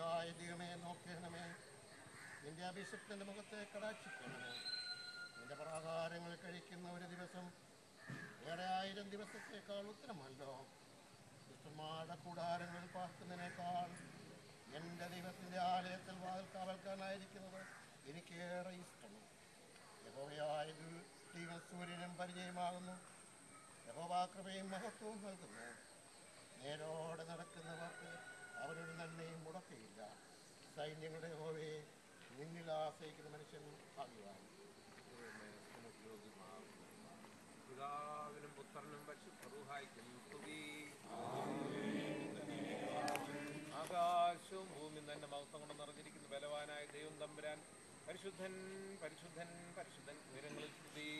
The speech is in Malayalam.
യഹോവയായ ദൈവമേ, നോക്കണമേ. നിന്റെ അഭിഷിക്തന്റെ മുഖത്തെ കടാക്ഷിക്കണമേ. നിന്റെ പ്രാകാരങ്ങൾ കഴിക്കുന്ന ഒരു ദിവസം 1000 ദിവസത്തേക്കാൾ ഉത്തരമല്ലോ. ദുഷ്ടന്മാരുടെ കൂടാരങ്ങളിൽ പാർക്കുന്നതിനേക്കാൾ എൻ്റെ ദൈവത്തിൻ്റെ ആലയത്തിൽ വാതിൽ കാവൽക്കാരനായിരിക്കുന്നത് എനിക്കേറെ ഇഷ്ടം. യഹോവയായ ദൈവം സൂര്യനും പരിചയമാകുന്നു. യഹോവ കൃപയും മഹത്വവും നൽകുന്നു. നേരോടെ നടക്കുന്നവർക്ക് അവരുടെ നന്മയും മുടക്കയില്ല. സൈന്യങ്ങളുടെ യഹോവയെ, നിന്നിൽ ആശ്രയിക്കുന്ന മനുഷ്യൻ ഭാഗ്യവാൻ. പിതാവിനും പുത്രനും പരിശുദ്ധ റൂഹായിക്കും സ്തുതി. ആകാശവും ഭൂമിയും തന്നെ മഹത്വം കൊണ്ട് നിറഞ്ഞിരിക്കുന്ന ബലവാനായ ദൈവം തമ്പുരാൻ പരിശുദ്ധൻ പരിശുദ്ധൻ പരിശുദ്ധൻ ഉയരങ്ങളിൽ സ്തുതി.